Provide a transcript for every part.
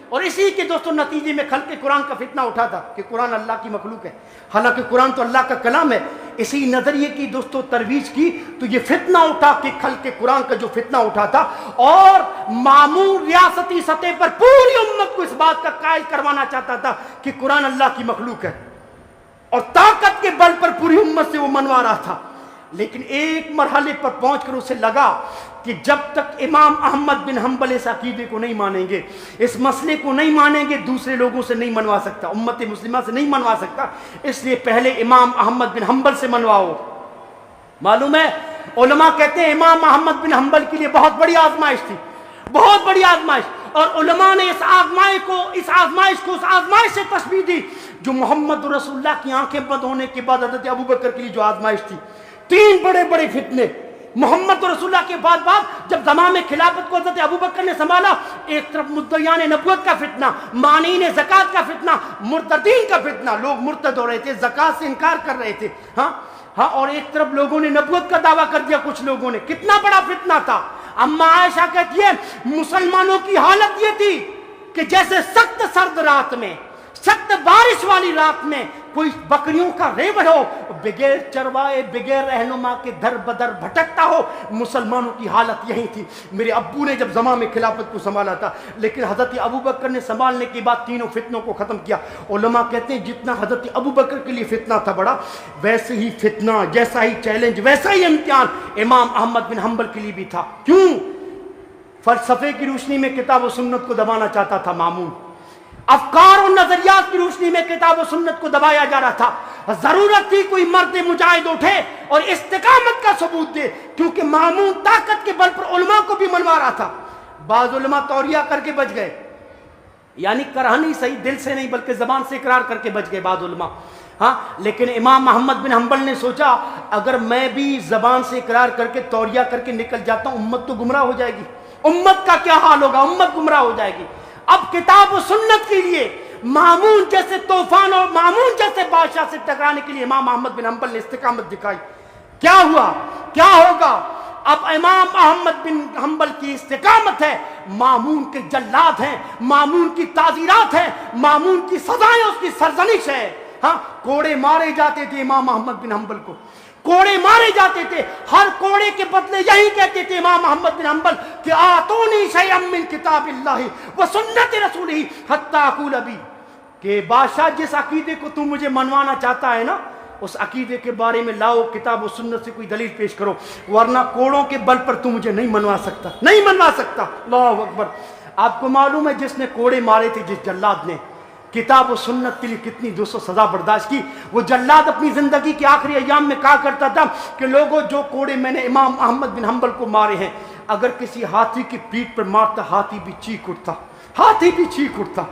اور اسی کے دوستوں نتیجے میں خلق قرآن کا فتنہ اٹھا تھا کہ قرآن اللہ کی مخلوق ہے، حالانکہ قرآن تو اللہ کا کلام ہے۔ اسی نظریے کی دوستوں ترویج کی تو یہ فتنہ اٹھا کہ خلق قرآن کا جو فتنہ اٹھا تھا، اور مامون ریاستی سطح پر پوری امت کو اس بات کا قائل کروانا چاہتا تھا کہ قرآن اللہ کی مخلوق ہے، اور طاقت کے بل پر پوری امت سے وہ منوا رہا تھا۔ لیکن ایک مرحلے پر پہنچ کر اسے لگا کہ جب تک امام احمد بن حنبل اس عقیدے کو نہیں مانیں گے، اس مسئلے کو نہیں مانیں گے، دوسرے لوگوں سے نہیں منوا سکتا، امت مسلمہ سے نہیں منوا سکتا، اس لیے پہلے امام احمد بن حنبل سے منواؤ۔ معلوم ہے علماء کہتے ہیں امام احمد بن حنبل کے لیے بہت بڑی آزمائش تھی، بہت بڑی آزمائش، اور علماء نے اس آزمائش سے تشبیہ دی جو محمد رسول اللہ کی آنکھیں بند ہونے کے بعد حضرت ابوبکر کے لیے جو آزمائش تھی۔ تین بڑے بڑے فتنے محمد رسول اللہ کے بعد جب زمانے میں خلافت کو حضرت ابوبکر نے سنبھالا، ایک طرف مدعیان نبوت کا فتنہ، مانعین زکوٰۃ کا فتنہ، مرتدین کا فتنہ، لوگ مرتد ہو رہے تھے، زکوٰۃ سے انکار کر رہے تھے، ہاں، اور ایک طرف لوگوں نے نبوت کا دعویٰ کر دیا، کچھ لوگوں نے، کتنا بڑا فتنہ تھا۔ اما عائشہ کہتی ہے مسلمانوں کی حالت یہ تھی کہ جیسے سخت سرد رات میں، سخت بارش والی رات میں کوئی بکریوں کا ریوڑ ہو، بغیر چروائے بغیر رہنما کے در بدر بھٹکتا ہو، مسلمانوں کی حالت یہی تھی۔ میرے ابو نے جب زمانے میں خلافت کو سنبھالا تھا، لیکن حضرت ابوبکر نے سنبھالنے کے بعد تینوں فتنوں کو ختم کیا۔ علماء کہتے ہیں جتنا حضرت ابوبکر کے لیے فتنہ تھا بڑا، ویسے ہی فتنہ، جیسا ہی چیلنج، ویسا ہی امتحان امام احمد بن حنبل کے لیے بھی تھا۔ کیوں؟ فلسفے کی روشنی میں کتاب و سنت کو دبانا چاہتا تھا مامون، افکار و نظریات کی روشنی میں کتاب و سنت کو دبایا جا رہا تھا۔ ضرورت تھی کوئی مرد مجاہد اٹھے اور استقامت کا ثبوت دے، کیونکہ مامون طاقت کے بل پر علماء کو بھی منوا رہا تھا۔ بعض علماء توریہ کر کے بچ گئے، یعنی کرہنی صحیح، دل سے نہیں بلکہ زبان سے اقرار کر کے بچ گئے بعض علماء، لیکن امام احمد بن حنبل نے سوچا اگر میں بھی زبان سے اقرار کر کے توریہ کر کے نکل جاتا ہوں، امت تو گمراہ ہو جائے گی، امت کا کیا حال ہوگا، امت گمراہ ہو جائے گی۔ اب کتاب و سنت کے لیے مامون جیسے طوفان اور مامون جیسے بادشاہ سے ٹکرانے کے لیے امام احمد بن حنبل نے استقامت دکھائی۔ کیا ہوا، کیا ہوگا؟ اب امام احمد بن حنبل کی استقامت ہے، مامون کے جلاد ہیں، مامون کی تعزیرات ہیں، مامون کی سزائیں، اس کی سرزنش ہے۔ کوڑے مارے جاتے تھے امام احمد بن حنبل کو، کوڑے مارے جاتے تھے، ہر کوڑے کے بدلے یہی کہتے تھے امام احمد بن حنبل کہ آتونی شیئا من کتاب اللہ و سنت رسولہ حتی اقول ابی، کہ بادشاہ جس عقیدے کو تم مجھے منوانا چاہتا ہے نا، اس عقیدے کے بارے میں لاؤ، کتاب و سنت سے کوئی دلیل پیش کرو، ورنہ کوڑوں کے بل پر تم مجھے نہیں منوا سکتا، نہیں منوا سکتا۔ اللہ اکبر۔ آپ کو معلوم ہے جس نے کوڑے مارے تھے، جس جلاد نے، کتاب و سنت کے لیے کتنی دوستوں سزا برداشت کی۔ وہ جلاد اپنی زندگی کے آخری ایام میں کہا کرتا تھا کہ لوگوں جو کوڑے میں نے امام احمد بن حنبل کو مارے ہیں، اگر کسی ہاتھی کی پیٹھ پر مارتا ہاتھی بھی چیخ اٹھتا، ہاتھی بھی چیخ اٹھتا۔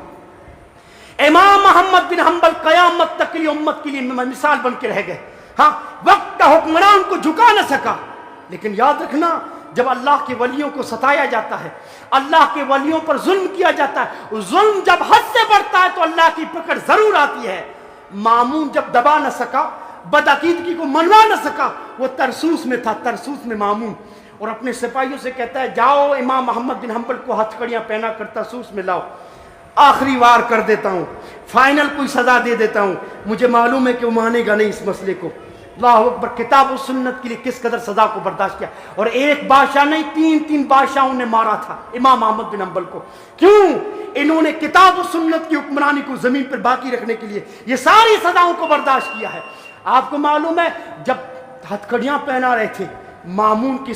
امام احمد بن حنبل قیامت تک کے لیے امت کے لیے مثال بن کے رہ گئے۔ وقت کا حکمران کو جھکا نہ سکا، لیکن یاد رکھنا جب اللہ کے ولیوں کو ستایا جاتا ہے، اللہ کے ولیوں پر ظلم کیا جاتا ہے، ظلم جب حد سے بڑھتا ہے تو اللہ کی پکڑ ضرور آتی ہے۔ مامون جب دبا نہ سکا، بدعقیدگی کو منوا نہ سکا، وہ ترسوس میں تھا، ترسوس میں مامون، اور اپنے سپاہیوں سے کہتا ہے جاؤ امام احمد بن حنبل کو ہتھکڑیاں پہنا کر ترسوس میں لاؤ، آخری وار کر دیتا ہوں، فائنل کوئی سزا دے دیتا ہوں، مجھے معلوم ہے کہ وہ مانے گا نہیں اس مسئلے کو۔ اللہ اکبر۔ کتاب و سنت کے لیے کس قدر سزا کو برداشت کیا، اور ایک بادشاہ نہیں، تین بادشاہوں نے مارا تھا امام احمد بن حنبل کو۔ کیوں؟ انہوں نے کتاب و سنت کی حکمرانی کو زمین پر باقی رکھنے کے لیے یہ ساری سزاؤں کو برداشت کیا ہے۔ آپ کو معلوم ہے جب ہتھکڑیاں پہنا رہے تھے مامون کی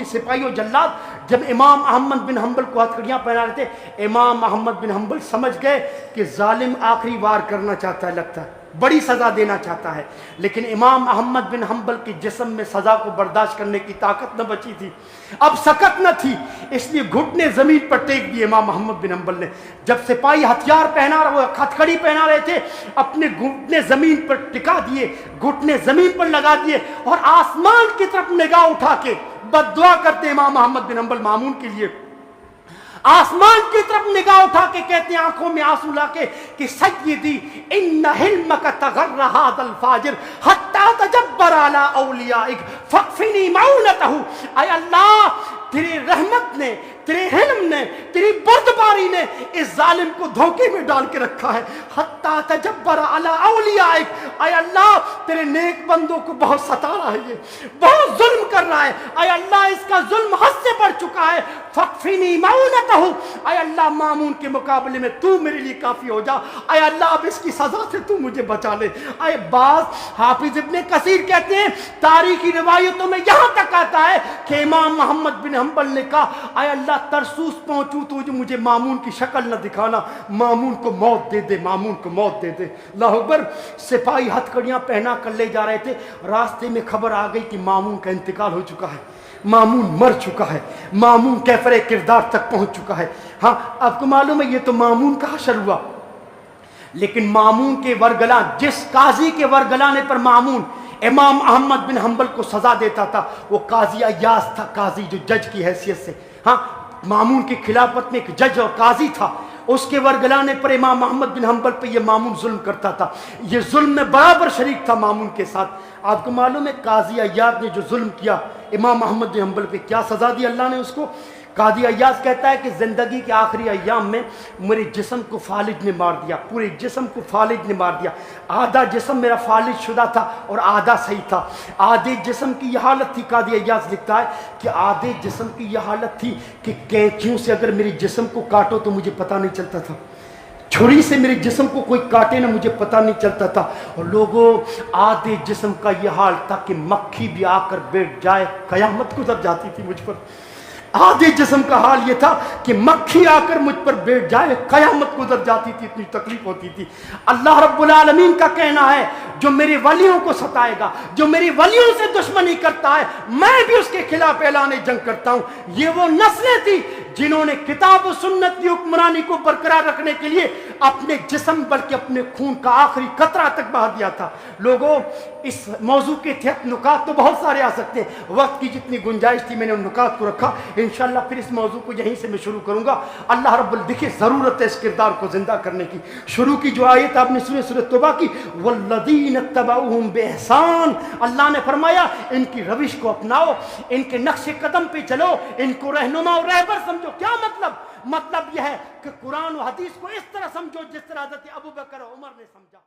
سپاہی و جلاد، جب امام احمد بن حنبل کو ہتھکڑیاں پہنا رہے تھے، امام احمد بن حنبل سمجھ گئے کہ ظالم آخری وار کرنا چاہتا ہے، لگتا ہے بڑی سزا دینا چاہتا ہے، لیکن امام احمد بن حنبل کے جسم میں سزا کو برداشت کرنے کی طاقت نہ بچی تھی، اب سکت نہ تھی، اس لیے گھٹنے زمین پر ٹیک دیے امام احمد بن حنبل نے۔ جب سپاہی ہتھیار پہنا رہے، ہتھکڑی پہنا رہے تھے، اپنے گھٹنے زمین پر ٹکا دیے، گھٹنے زمین پر لگا دیے، اور آسمان کی طرف نگاہ اٹھا کے بد دعا کرتے امام احمد بن حنبل مامون کے لیے، آسمان کی طرف نگاہ اٹھا کے کہتے ہیں آنکھوں میں آنسو لا کے کہ سیدی ان حلمک تغر هذا الفاجر حتی تجبر علی اولیائک فاکفنی معونتہ، اے اللہ تیری رحمت نے، تیرے حلم نے، تیری بردباری نے اس ظالم کو دھوکے میں ڈال کے رکھا ہے. حتی تجبر علی اولیائک، اے اللہ تیرے نیک بندوں کو بہت ستا رہا ہے، یہ بہت ظلم کر رہا ہے. اے اللہ اس کا ظلم حد سے بڑھ چکا ہے. فکفنی معونتہ، اے اللہ مامون کے مقابلے میں تو میرے لیے کافی ہو جا. اے اللہ اب اس کی سزا سے تو مجھے بچا لے. اے بعض حافظ ابن کثیر کہتے ہیں تاریخی روایتوں میں یہاں تک آتا ہے کہ امام محمد بن حنبل نے کہا اے اللہ ترسوس پہنچوں تو جو مجھے مامون کی شکل نہ دکھانا، مامون کو موت دے دے، مامون کو موت دے دے. اللہ اکبر. سپاہی ہتھ کڑیاں پہنا کر لے جا رہے تھے، راستے میں خبر آ گئی کہ مامون کا انتقال ہو چکا ہے، مامون مر چکا ہے، مامون کیفر کردار تک پہنچ چکا ہے. ہاں آپ کو معلوم ہے یہ تو مامون کا حشر ہوا، لیکن مامون کے ورگلاں، جس قاضی کے ورگلانے پر مامون امام احمد بن حنبل کو سزا دیتا تھا وہ قاضی ایاز تھا، قاضی جو جج کی حیثیت سے، ہاں مامون کی خلافت میں ایک جج اور قاضی تھا، اس کے ورگلانے پر امام احمد بن حنبل پہ یہ مامون ظلم کرتا تھا، یہ ظلم میں برابر شریک تھا مامون کے ساتھ. آپ کو معلوم ہے قاضی ایاز نے جو ظلم کیا امام احمد بن حنبل پہ کیا سزا دی اللہ نے اس کو؟ قاضی ایاز کہتا ہے کہ زندگی کے آخری ایام میں میرے جسم کو فالج نے مار دیا، پورے جسم کو فالج نے مار دیا. آدھا جسم میرا فالج شدہ تھا اور آدھا صحیح تھا. آدھے جسم کی یہ حالت تھی، قاضی ایاز لکھتا ہے کہ آدھے جسم کی یہ حالت تھی کہ کینچیوں سے اگر میرے جسم کو کاٹو تو مجھے پتہ نہیں چلتا تھا، چھری سے میرے جسم کو کوئی کاٹے نہ مجھے پتہ نہیں چلتا تھا. اور لوگوں آدھے جسم کا یہ حال تھا کہ مکھی بھی آ کر بیٹھ جائے قیامت گزر جاتی تھی مجھ پر. آدھے جسم کا حال یہ تھا کہ مکھی آ کر مجھ پر بیٹھ جائے قیامت گزر جاتی تھی، اتنی تکلیف ہوتی تھی. اللہ رب العالمین کا کہنا ہے جو میرے ولیوں کو ستائے گا، جو میری ولیوں سے دشمنی کرتا ہے میں بھی اس کے خلاف اعلان جنگ کرتا ہوں. یہ وہ نسلیں تھی جنہوں نے کتاب و سنت کی حکمرانی کو برقرار رکھنے کے لیے اپنے جسم بلکہ اپنے خون کا آخری قطرہ تک بہا دیا تھا. لوگوں اس موضوع کے تحت نکات تو بہت سارے آ سکتے ہیں، وقت کی جتنی گنجائش تھی میں نے ان نکات کو رکھا. انشاءاللہ پھر اس موضوع کو یہیں سے میں شروع کروں گا. اللہ رب دیکھیں ضرورت ہے اس کردار کو زندہ کرنے کی. شروع کی جو آیت آپ نے سنی سورۃ توبہ کی، والذین اتبعوہم باحسان، اللہ نے فرمایا ان کی روش کو اپناؤ، ان کے نقش قدم پہ چلو، ان کو رہنما اور رہبر سمجھو. کیا مطلب یہ ہے کہ قرآن و حدیث کو اس طرح سمجھو جس طرح حضرت ابوبکر و عمر نے سمجھا.